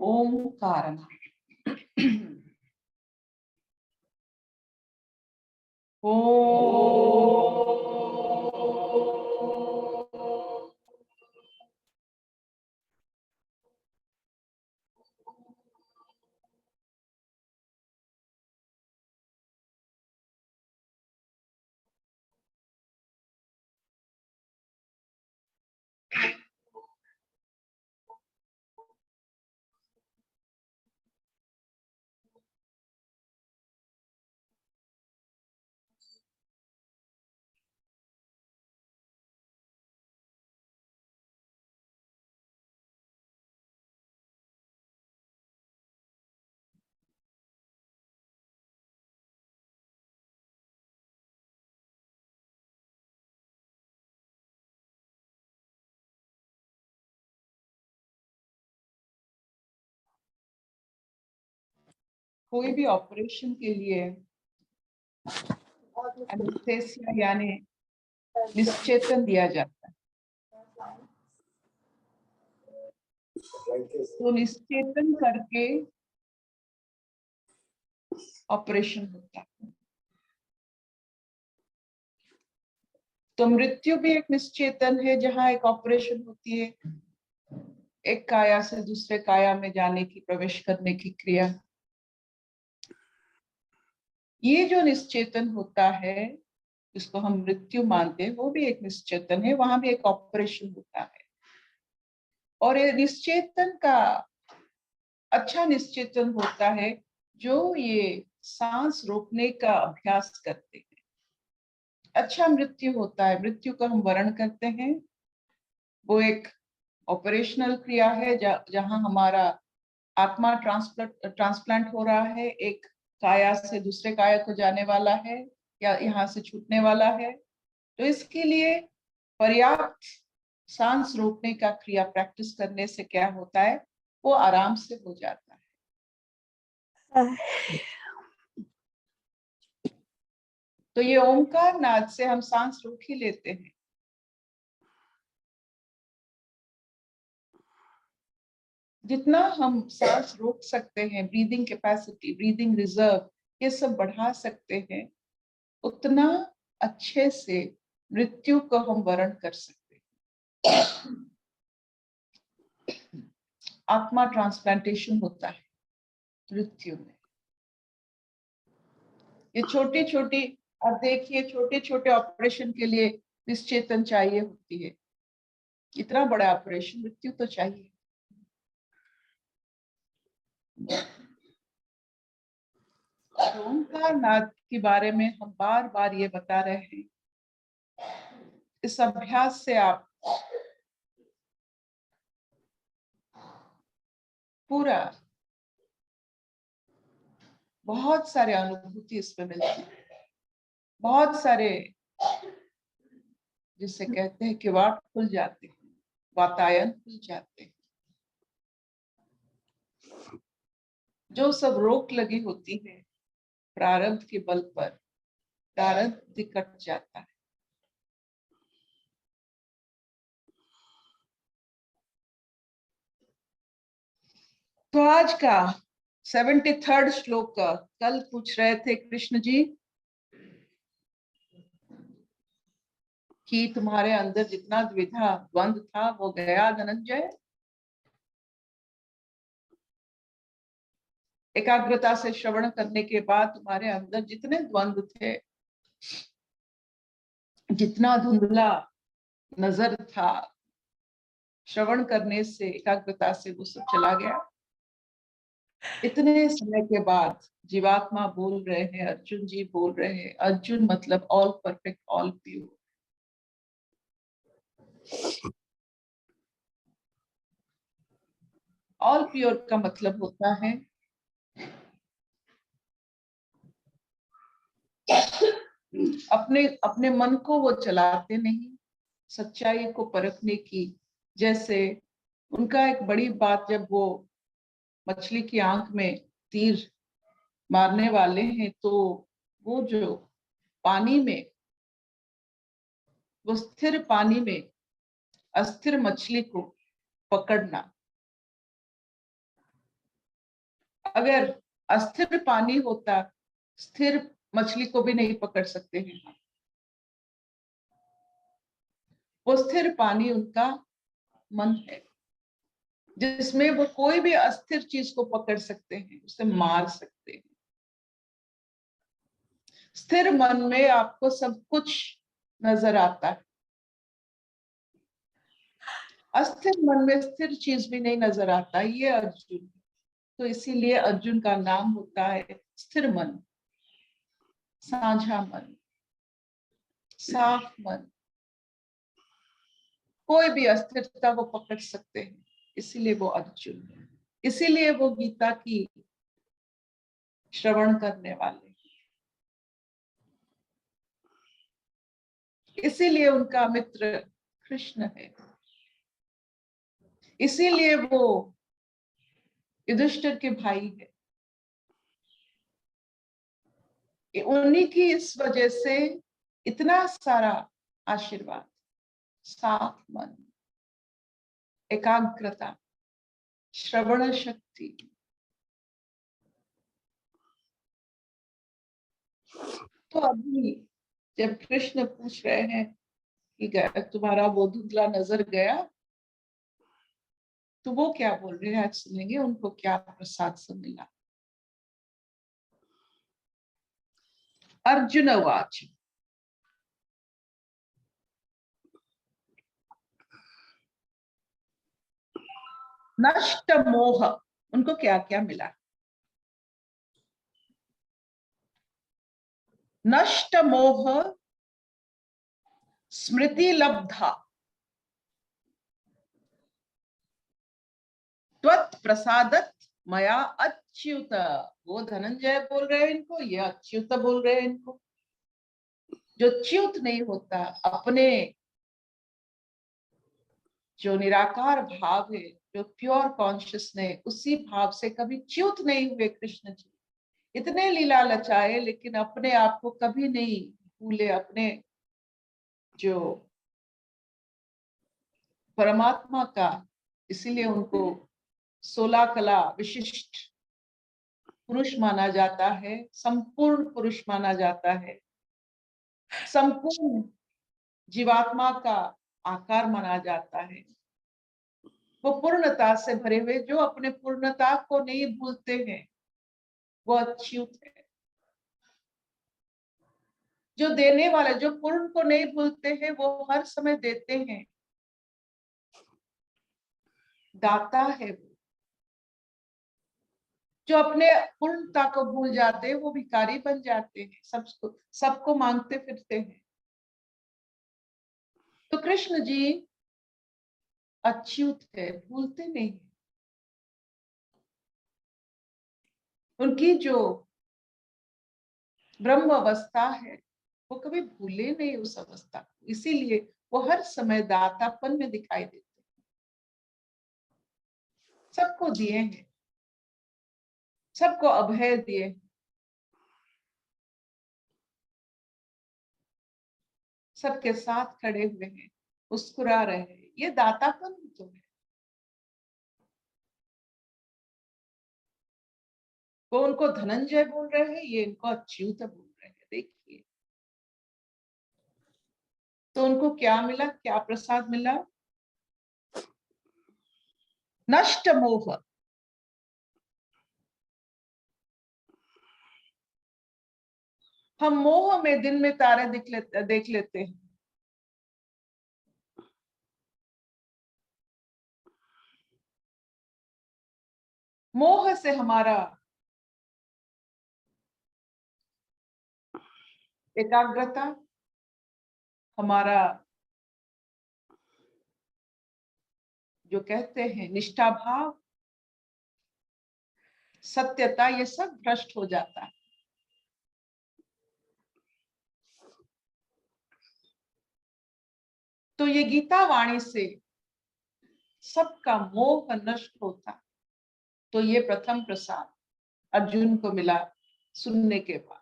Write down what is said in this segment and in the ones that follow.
ओंकार। कोई भी ऑपरेशन के लिए एनेस्थेसिया यानी निश्चेतन दिया जाता है। तो निश्चेतन करके ऑपरेशन होता है। तो मृत्यु भी एक निश्चेतन है, जहां एक ऑपरेशन होती है, एक काया से दूसरे काया में जाने की, प्रवेश करने की क्रिया। ये जो निश्चेतन होता है, जिसको हम मृत्यु मानते हैं, वो भी एक निश्चेतन है, वहां भी एक ऑपरेशन होता है। और ये निश्चेतन का अच्छा निश्चेतन होता है जो ये सांस रोकने का अभ्यास करते हैं। अच्छा मृत्यु होता है, मृत्यु का हम वर्ण करते हैं, वो एक ऑपरेशनल क्रिया है जहां हमारा आत्मा ट्रांसप्लांट हो रहा है, एक काया से दूसरे काया को जाने वाला है या यहाँ से छूटने वाला है। तो इसके लिए पर्याप्त सांस रोकने का क्रिया प्रैक्टिस करने से क्या होता है, वो आराम से हो जाता है। तो ये ओंकार नाद से हम सांस रोक ही लेते हैं। जितना हम सांस रोक सकते हैं, ब्रीदिंग कैपेसिटी, ब्रीदिंग रिजर्व, ये सब बढ़ा सकते हैं, उतना अच्छे से मृत्यु को हम वर्ण कर सकते हैं। आत्मा ट्रांसप्लांटेशन होता है मृत्यु में। ये छोटी छोटी, अब देखिए, छोटे छोटे ऑपरेशन के लिए निश्चेतन चाहिए होती है, इतना बड़ा ऑपरेशन मृत्यु तो चाहिए। ओंकार नाद के बारे में हम बार बार ये बता रहे हैं। इस अभ्यास से आप पूरा बहुत सारे अनुभूति इसमें मिलती है, बहुत सारे, जिसे कहते हैं कि वाट खुल जाते हैं, वातायन खुल जाते हैं। जो सब रोक लगी होती है प्रारब्ध के बल पर, प्रारब्ध कट जाता है। तो आज का 73rd श्लोक का कल पूछ रहे थे कृष्ण जी कि तुम्हारे अंदर जितना द्विधा द्वंद था वो गया धनंजय। एकाग्रता से श्रवण करने के बाद तुम्हारे अंदर जितने द्वंद थे, जितना धुंधला नजर था, श्रवण करने से, एकाग्रता से वो सब चला गया। इतने समय के बाद जीवात्मा बोल रहे हैं, अर्जुन जी बोल रहे हैं, अर्जुन मतलब all perfect, all pure. All pure का मतलब होता है अपने अपने मन को वो चलाते नहीं, सच्चाई को परखने की। जैसे उनका एक बड़ी बात, जब वो मछली की आंख में तीर मारने वाले हैं, तो वो जो पानी में, वो स्थिर पानी में अस्थिर मछली को पकड़ना, अगर अस्थिर पानी होता, स्थिर मछली को भी नहीं पकड़ सकते हैं। वो स्थिर पानी उनका मन है, जिसमें वो कोई भी अस्थिर चीज को पकड़ सकते हैं, उसे मार सकते हैं। स्थिर मन में आपको सब कुछ नजर आता है, अस्थिर मन में स्थिर चीज भी नहीं नजर आता। ये अर्जुन, तो इसीलिए अर्जुन का नाम होता है स्थिर मन, साझा मन, साफ मन। कोई भी अस्थिरता को पकड़ सकते हैं, इसीलिए वो अर्जुन है। इसीलिए वो गीता की श्रवण करने वाले, इसीलिए उनका मित्र कृष्ण है, इसीलिए वो युधिष्ठिर के भाई है। उन्हीं की इस वजह से इतना सारा आशीर्वाद, साफ मन, एकाग्रता, श्रवण शक्ति। तो अभी जब कृष्ण पूछ रहे हैं कि तुम्हारा वो धुंधला नजर गया, तो वो क्या बोल रहे हैं आज सुनेंगे, उनको क्या प्रसाद से मिला। अर्जुन उवाच नष्ट मोह, उनको क्या क्या मिला। नष्ट मोह स्मृति लब्धा त्वत् प्रसादत मया अच्युत। वो धनंजय बोल रहे हैं इनको, ये अच्युत बोल रहे हैं इनको। जो च्युत नहीं होता, अपने जो निराकार भाव है, जो प्योर कॉन्शियसनेस, उसी भाव से कभी च्युत नहीं हुए कृष्ण जी। इतने लीला लचाए लेकिन अपने आप को कभी नहीं भूले, अपने जो परमात्मा का। इसीलिए उनको 16 कला विशिष्ट पुरुष माना जाता है, संपूर्ण पुरुष माना जाता है, संपूर्ण जीवात्मा का आकार माना जाता है। वो पूर्णता से भरे हुए, जो अपने पूर्णता को नहीं भूलते हैं, वो अच्युत है। जो देने वाले, जो पूर्ण को नहीं भूलते हैं, वो हर समय देते हैं, दाता है वो। जो अपने पूर्णता को भूल जाते हैं, वो भिखारी बन जाते हैं, सबको मांगते फिरते हैं। तो कृष्ण जी अच्युत है, भूलते नहीं। उनकी जो ब्रह्म अवस्था है, वो कभी भूले नहीं उस अवस्था को, इसीलिए वो हर समय दातापन में दिखाई देते हैं। सबको दिए हैं, सबको अभय दिए, सबके साथ खड़े हुए हैं, मुस्कुरा रहे हैं। ये दातापन तो है। वो उनको धनंजय बोल रहे हैं, ये इनको अच्युत बोल रहे हैं। देखिए, तो उनको क्या मिला, क्या प्रसाद मिला। नष्ट मोह, हम मोह में दिन में तारे देख लेते हैं। मोह से हमारा एकाग्रता, हमारा जो कहते हैं निष्ठा भाव, सत्यता, ये सब भ्रष्ट हो जाता है। तो ये गीता वाणी से सबका मोह नष्ट होता। तो ये प्रथम प्रसाद अर्जुन को मिला सुनने के बाद।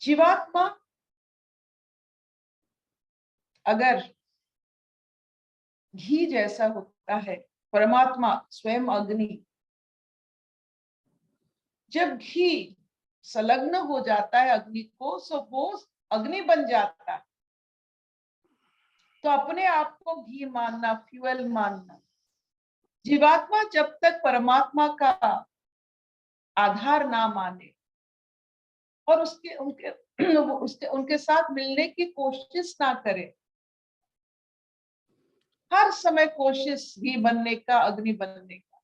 जीवात्मा अगर घी जैसा होता है, परमात्मा स्वयं अग्नि, जब घी संलग्न हो जाता है अग्नि को, सो वो अग्नि बन जाता है। तो अपने आप को घी मानना, फ्यूल मानना। जीवात्मा जब तक परमात्मा का आधार ना माने और उनके साथ मिलने की कोशिश ना करे, हर समय कोशिश घी बनने का, अग्नि बनने का,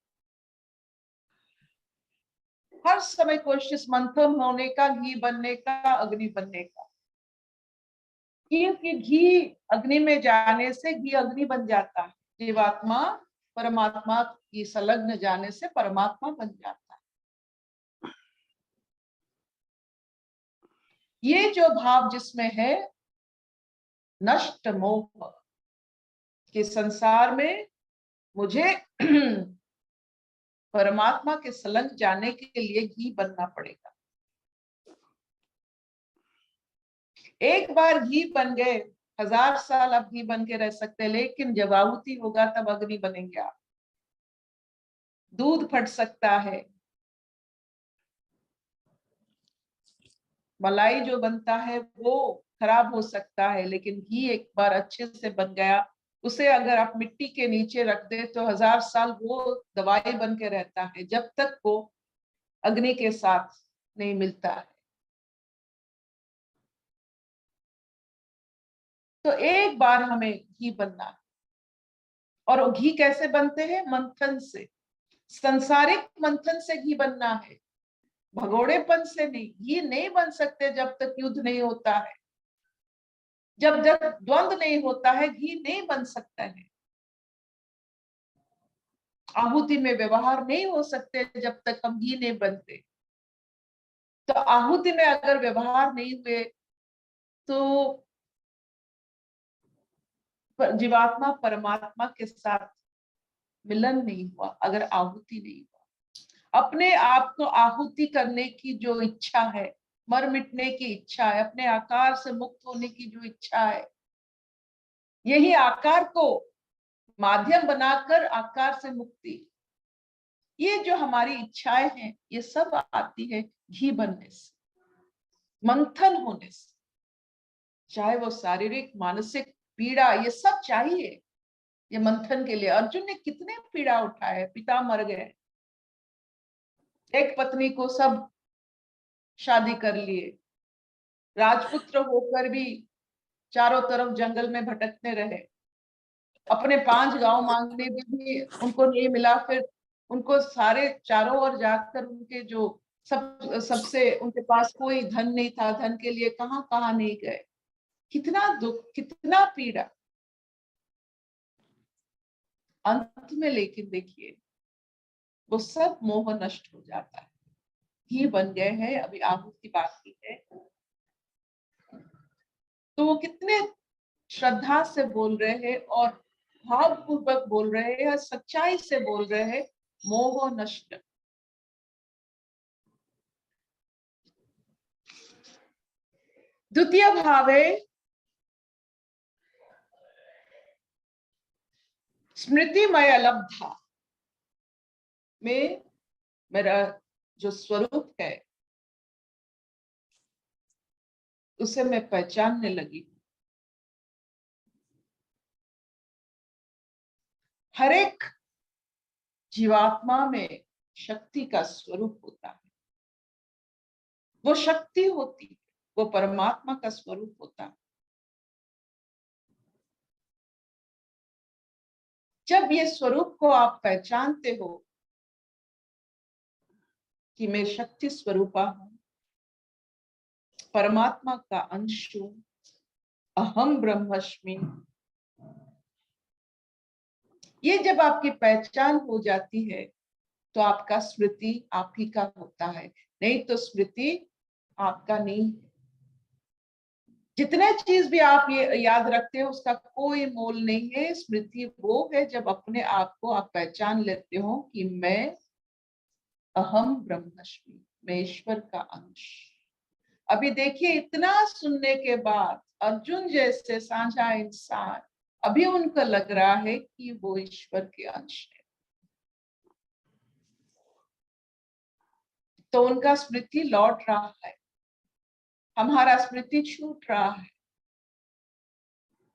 हर समय कोशिश मंथन होने का, घी बनने का, अग्नि बनने का। क्योंकि घी अग्नि में जाने से घी अग्नि बन जाता है, जीवात्मा परमात्मा की संलग्न जाने से परमात्मा बन जाता है। ये जो भाव जिसमें है नष्ट मोह के संसार में, मुझे परमात्मा के संलग्न जाने के लिए घी बनना पड़ेगा। एक बार घी बन गए, 1000 साल आप घी बन के रह सकते हैं, लेकिन जब आहुति होगा तब अग्नि बनेंगे आप। दूध फट सकता है, मलाई जो बनता है वो खराब हो सकता है, लेकिन घी एक बार अच्छे से बन गया, उसे अगर आप मिट्टी के नीचे रख दे तो 1000 साल वो दवाई बन के रहता है, जब तक वो अग्नि के साथ नहीं मिलता है। तो एक बार हमें घी बनना है। और घी कैसे बनते हैं? मंथन से, संसारिक मंथन से घी बनना है, भगोड़ेपन से नहीं। घी नहीं बन सकते जब तक युद्ध नहीं होता है, जब जब द्वंद नहीं होता है घी नहीं बन सकता है। आहुति में व्यवहार नहीं हो सकते जब तक हम घी नहीं बनते। तो आहुति में अगर व्यवहार नहीं हुए तो जीवात्मा परमात्मा के साथ मिलन नहीं हुआ। अगर आहुति नहीं हुआ, अपने आप को आहुति करने की जो इच्छा है, मर मिटने की इच्छा है, अपने आकार से मुक्त होने की जो इच्छा है, यही आकार को माध्यम बनाकर आकार से मुक्ति, ये जो हमारी इच्छाएं हैं, ये सब आती है घी बनने से, मंथन होने से। चाहे वो शारीरिक मानसिक पीड़ा, ये सब चाहिए ये मंथन के लिए। अर्जुन ने कितने पीड़ा उठाए, पिता मर गए, एक पत्नी को सब शादी कर लिए, राजपुत्र होकर भी चारों तरफ जंगल में भटकते रहे, अपने 5 गांव मांगने में भी उनको नहीं मिला। फिर उनको सारे चारों ओर जाकर उनके जो सबसे उनके पास कोई धन नहीं था, धन के लिए कहां कहां नहीं गए। कितना दुख, कितना पीड़ा। अंत में लेकिन देखिए वो सब मोह नष्ट हो जाता है। घी बन गए हैं, अभी आहुति बाकी है। तो वो कितने श्रद्धा से बोल रहे हैं और भावपूर्वक बोल रहे हैं, सच्चाई से बोल रहे हैं, मोह नष्ट। द्वितीय भाव है स्मृतिमय लब्धा में मेरा जो स्वरूप है उसे मैं पहचानने लगी। हर एक जीवात्मा में शक्ति का स्वरूप होता है, वो शक्ति होती है, वो परमात्मा का स्वरूप होता है। जब ये स्वरूप को आप पहचानते हो कि मैं शक्ति स्वरूपा हूं, परमात्मा का अंश हूं, अहम ब्रह्मस्मि, ये जब आपकी पहचान हो जाती है तो आपका स्मृति आप ही का होता है, नहीं तो स्मृति आपका नहीं। जितने चीज भी आप ये याद रखते हो उसका कोई मोल नहीं है। स्मृति वो है जब अपने आप को आप पहचान लेते हो कि मैं अहम ब्रह्मस्मि, मैं ईश्वर का अंश। अभी देखिए इतना सुनने के बाद अर्जुन जैसे साझा इंसान, अभी उनको लग रहा है कि वो ईश्वर के अंश है। तो उनका स्मृति लौट रहा है, हमारा स्मृति छूट रहा है।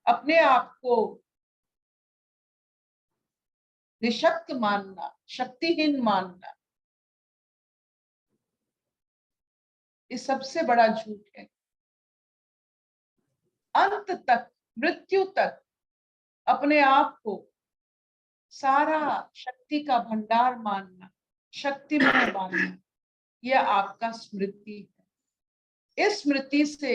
अपने आप को निशक्त मानना, शक्तिहीन मानना, ये सबसे बड़ा झूठ है। अंत तक, मृत्यु तक अपने आप को सारा शक्ति का भंडार मानना, शक्तिमय मानना, यह आपका स्मृति है। इस स्मृति से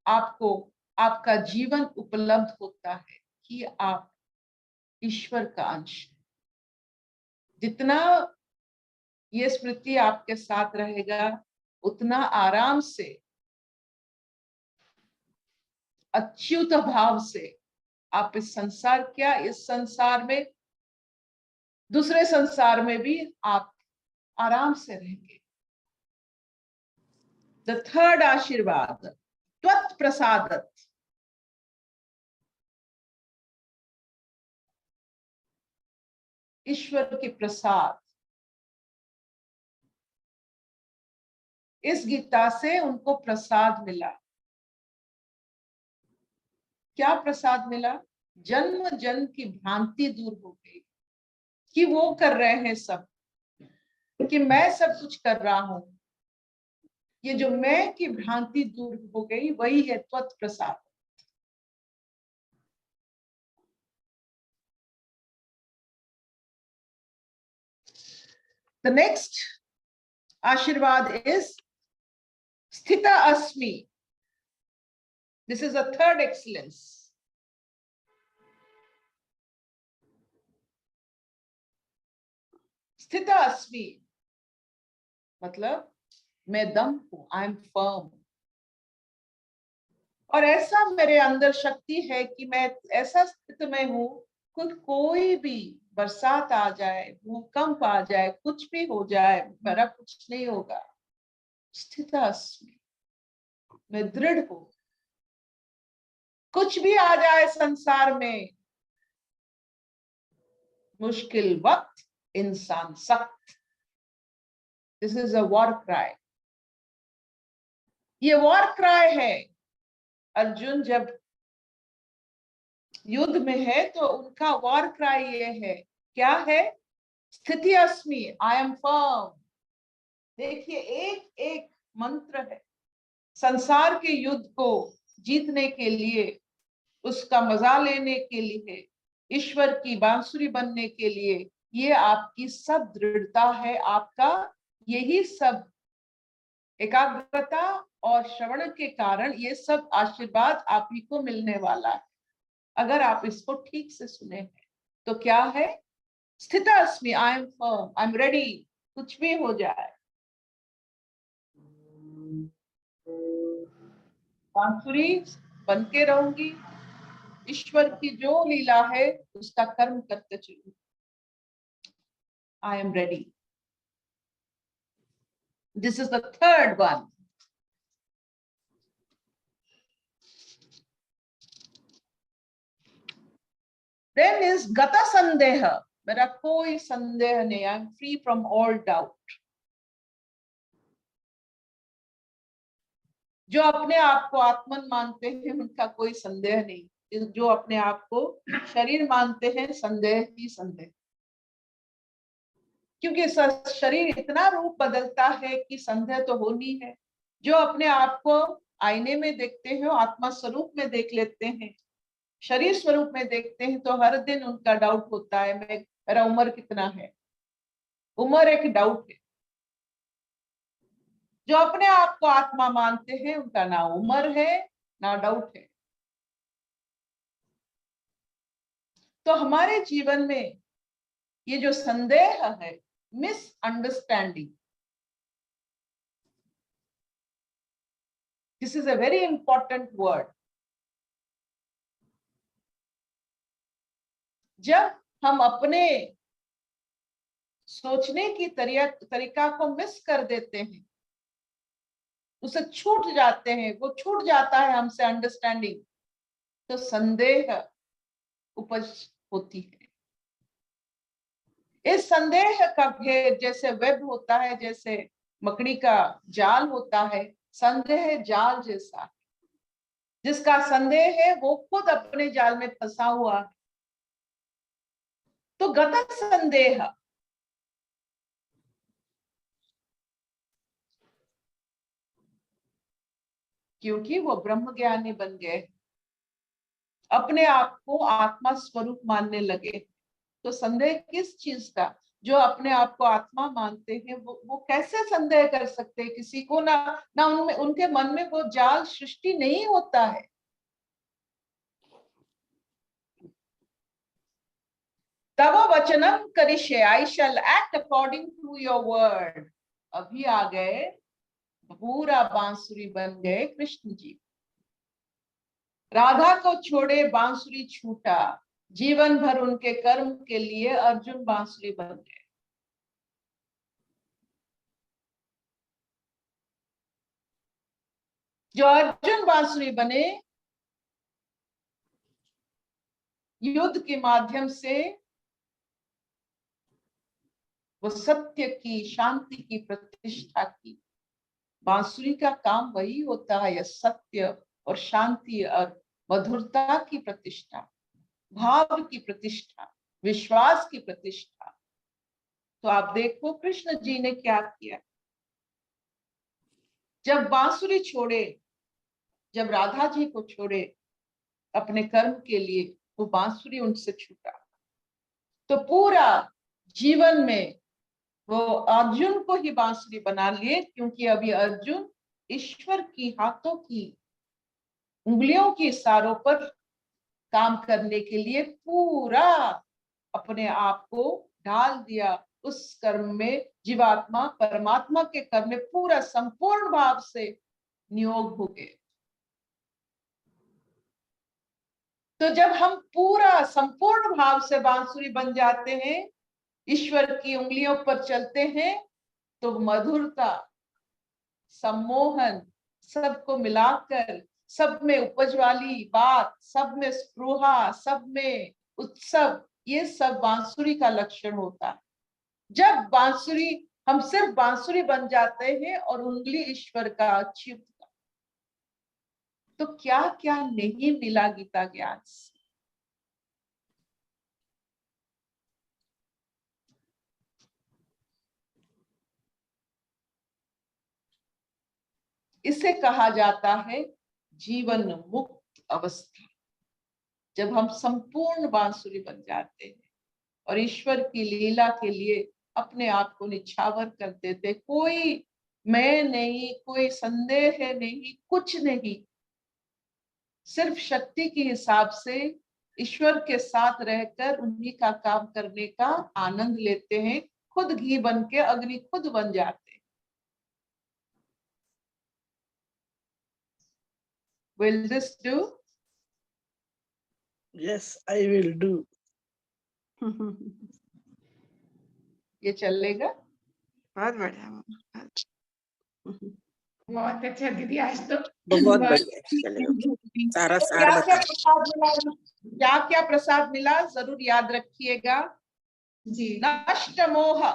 आपको आपका जीवन उपलब्ध होता है कि आप ईश्वर का अंश हैं। जितना ये स्मृति आपके साथ रहेगा, उतना आराम से, अच्युत भाव से आप इस संसार, क्या इस संसार में, दूसरे संसार में भी आप आराम से रहेंगे। द थर्ड आशीर्वाद, त्वत् प्रसादत। ईश्वर के प्रसाद, इस गीता से उनको प्रसाद मिला। क्या प्रसाद मिला? जन्म जन्म की भ्रांति दूर हो गई कि वो कर रहे हैं सब, कि मैं सब कुछ कर रहा हूं। ये जो मैं की भ्रांति दूर हो गई, वही है त्वत् प्रसाद। The next आशीर्वाद is स्थिता अस्मि. This is a third excellence. स्थिता अस्मि मतलब मैं दम हूं, आई एम फर्म। और ऐसा मेरे अंदर शक्ति है कि मैं ऐसा स्थिति में हूं, कोई भी बरसात आ जाए, भूकंप आ जाए, कुछ भी हो जाए, मेरा कुछ नहीं होगा। स्थिता अस्मि, मैं दृढ़ हूं। कुछ भी आ जाए संसार में, मुश्किल वक्त इंसान सख्त। This is a war cry. ये वॉर क्राई है। अर्जुन जब युद्ध में है तो उनका वॉर क्राई ये है, क्या है? स्थिति अस्मि, आई एम फर्म। देखिए, एक एक मंत्र है। संसार के युद्ध को जीतने के लिए, उसका मजा लेने के लिए, ईश्वर की बांसुरी बनने के लिए, ये आपकी सब दृढ़ता है। आपका यही सब एकाग्रता और श्रवण के कारण ये सब आशीर्वाद आप ही को मिलने वाला है, अगर आप इसको ठीक से सुने हैं। तो क्या है? स्थिता अस्मि, I am firm, I am ready, कुछ भी हो जाए। बांसुरी बन के रहूंगी, ईश्वर की जो लीला है उसका कर्म करते चलूंगी। I am ready. This is the third one. Then is gata sandeha, मेरा कोई संदेह नहीं, I am free from all doubt. जो अपने आप को आत्मन मानते हैं उनका कोई संदेह नहीं। जो अपने आप को शरीर मानते हैं, संदेह ही संदेह। क्योंकि शरीर इतना रूप बदलता है कि संदेह तो होनी है। जो अपने आप को आईने में देखते हैं, आत्मा स्वरूप में देख लेते हैं, शरीर स्वरूप में देखते हैं, तो हर दिन उनका डाउट होता है, मेरा उम्र कितना है। उम्र एक डाउट है। जो अपने आप को आत्मा मानते हैं उनका ना उम्र है ना डाउट है। तो हमारे जीवन में ये जो संदेह है, misunderstanding, this is a very important word. जब हम अपने सोचने की तरीका को मिस कर देते हैं, उसे छूट जाते हैं, वो छूट जाता है हमसे अंडरस्टैंडिंग, तो संदेह उपज होती है। इस संदेह का भेद जैसे वेब होता है, जैसे मकड़ी का जाल होता है, संदेह जाल जैसा है। जिसका संदेह है वो खुद अपने जाल में फंसा हुआ है। तो गत संदेह, क्योंकि वो ब्रह्म ज्ञानी बन गए, अपने आप को आत्मा स्वरूप मानने लगे, तो संदेह किस चीज का? जो अपने आप को आत्मा मानते हैं वो कैसे संदेह कर सकते हैं किसी को? ना उनमें, उनके मन में वो जाल सृष्टि नहीं होता है। तब वचनम करिष्ये, I shall act according to your word. अभी आ गए, पूरा बांसुरी बन गए कृष्ण जी। राधा को छोड़े बांसुरी छूटा, जीवन भर उनके कर्म के लिए अर्जुन बांसुरी बन गए। जो अर्जुन बांसुरी बने, युद्ध के माध्यम से वो सत्य की, शांति की प्रतिष्ठा की। बांसुरी का काम वही होता है, सत्य और शांति और मधुरता की प्रतिष्ठा, भाव की प्रतिष्ठा, विश्वास की प्रतिष्ठा। तो आप देखो कृष्ण जी ने क्या किया। जब बांसुरी छोड़े, जब राधा जी को छोड़े अपने कर्म के लिए, वो बांसुरी उनसे छूटा, तो पूरा जीवन में वो अर्जुन को ही बांसुरी बना लिए, क्योंकि अभी अर्जुन ईश्वर की हाथों की उंगलियों के इशारों पर काम करने के लिए पूरा अपने आप को डाल दिया उस कर्म में। जीवात्मा परमात्मा के कर्म में पूरा संपूर्ण भाव से नियोग हो गए। तो जब हम पूरा संपूर्ण भाव से बांसुरी बन जाते हैं, ईश्वर की उंगलियों पर चलते हैं, तो मधुरता, सम्मोहन, सबको मिलाकर, सब में उपज वाली बात, सब में स्पृहा, सब में उत्सव, ये सब बांसुरी का लक्षण होता है। जब बांसुरी, हम सिर्फ बांसुरी बन जाते हैं और उंगली ईश्वर का, अच्युत का, तो क्या क्या नहीं मिला गीता ज्ञान से। इसे कहा जाता है जीवन मुक्त अवस्था। जब हम संपूर्ण बांसुरी बन जाते हैं और ईश्वर की लीला के लिए अपने आप को निछावर कर देते, कोई मैं नहीं, कोई संदेह है नहीं, कुछ नहीं, सिर्फ शक्ति के हिसाब से ईश्वर के साथ रहकर उन्हीं का काम करने का आनंद लेते हैं। खुद घी बन के अग्नि खुद बन जाते। Will this do? Yes, I will do. ये चलेगा? बहुत बढ़िया। बहुत अच्छा दीदी, आज तो बहुत बढ़िया चलेगा। सारा सार बता। क्या क्या प्रसाद मिला जरूर याद रखिएगा। जी, नष्ट मोह,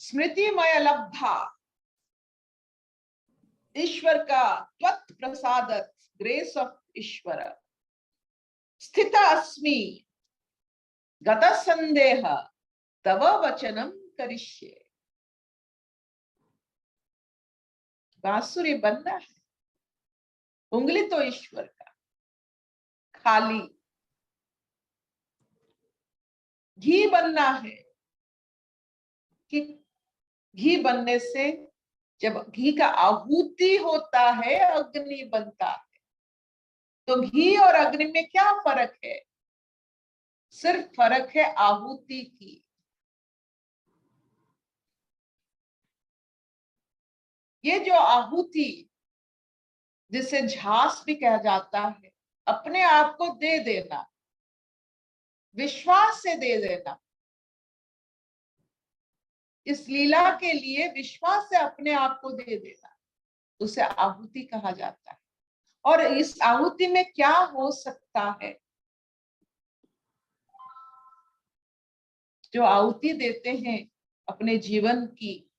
स्मृतिमय लब्धा, ईश्वर का त्वत् प्रसाद, ग्रेस ऑफ ईश्वर, स्थित अस्मि, गत संदेह, तव वचनम करिष्ये। बांसुरी बनना है, उंगली तो ईश्वर का, खाली घी बनना है। कि घी बनने से, जब घी का आहुति होता है, अग्नि बनता है। तो घी और अग्नि में क्या फर्क है? सिर्फ फर्क है आहुति की। ये जो आहुति, जिसे झांस भी कहा जाता है, अपने आप को दे देना, विश्वास से दे देना, इस लीला के लिए विश्वास से अपने आप को दे देना, उसे आहुति कहा जाता है। और इस आहुति में क्या हो सकता है? जो आहुति देते हैं अपने जीवन की,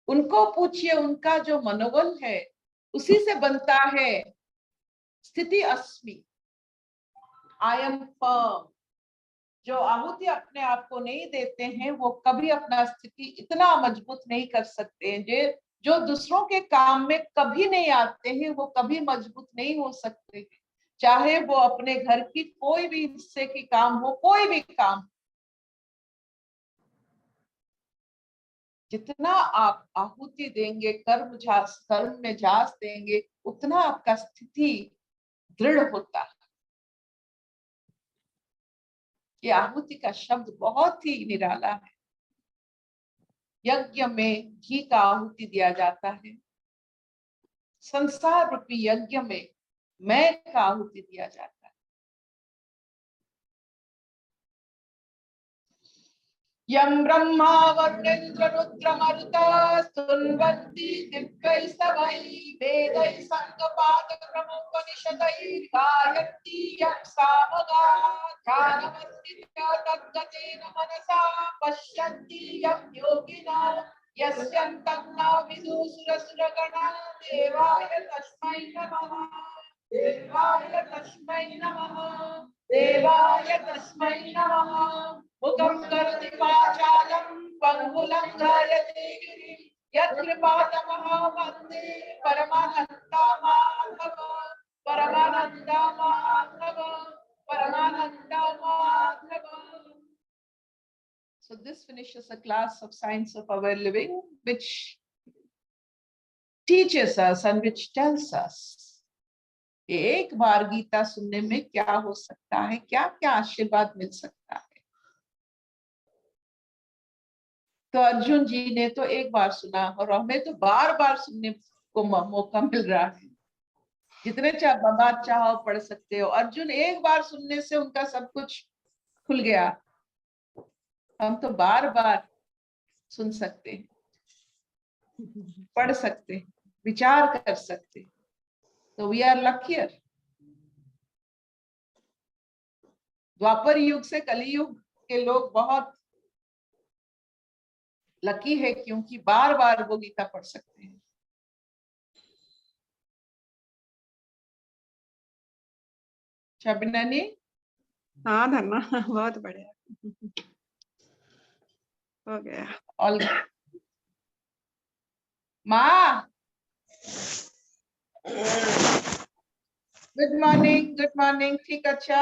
उनको पूछिए, उनका जो मनोबल है उसी से बनता है स्थिति अस्मि, आई एम फर्म। जो आहुति अपने आप को नहीं देते हैं वो कभी अपना स्थिति इतना मजबूत नहीं कर सकते हैं। जो दूसरों के काम में कभी नहीं आते हैं वो कभी मजबूत नहीं हो सकते हैं, चाहे वो अपने घर की कोई भी हिस्से की काम हो, कोई भी काम। जितना आप आहुति देंगे, कर्म में झांस देंगे, उतना आपका स्थिति दृढ़ होता है। ये आहुति का शब्द बहुत ही निराला है। यज्ञ में घी का आहुति दिया जाता है, संसार रूपी यज्ञ में मैं का आहुति दिया जाता है। यं ब्रह्मा वरुणेन्द्र रुद्रमरुतः स्तुन्वन्ति दिव्यैः स्तवैः वेदैः साङ्गपादक्रमोपनिषदैः गायन्ति यं सामगाः ध्यानमस्थित्य तद्गतेन मनसा पश्यन्ति यं योगिनः यस्यन्तं न विदुः सुरसुरगणाः देवाय तस्मै नमः, देवाय तस्मै नमः, देवाय तस्मै नमः। मुखं करोति वाचालं पङ्गुलङ्घयते गिरिं यत्कृपातमहं वन्दे परमानन्दमाधवं, परमानन्दमाधवं, परमानन्दमाधवं। So this finishes a class of Science of Our Living, which teaches us and which tells us एक बार गीता सुनने में क्या हो सकता है, क्या क्या आशीर्वाद मिल सकता है। तो अर्जुन जी ने तो एक बार सुना और हमें तो बार बार सुनने को मौका मिल रहा है। जितने बार चाहो पढ़ सकते हो। अर्जुन एक बार सुनने से उनका सब कुछ खुल गया। हम तो बार बार सुन सकते हैं, पढ़ सकते हैं, विचार कर सकते हैं। तो वी आर लकियर। द्वापर युग से कली युग के लोग बहुत लकी है, क्योंकि बार बार वो गीता पढ़ सकते हैं। शबिनानी? हाँ धन्ना, बहुत बढ़िया हो गया। ऑल माँ, गुड मॉर्निंग, गुड मॉर्निंग। ठीक, अच्छा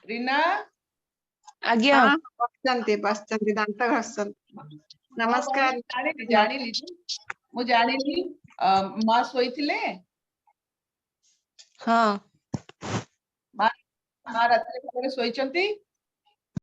रीना? आज्ञा। पश्यन्ति दान्त घसन्ति। नमस्कार। जानी लीजिए, ମୁଁ ଜାଣିଲି ମା ଶୋଇଥିଲେ? हाँ ମା ରାତିରେ ଶୋଇଛନ୍ତି?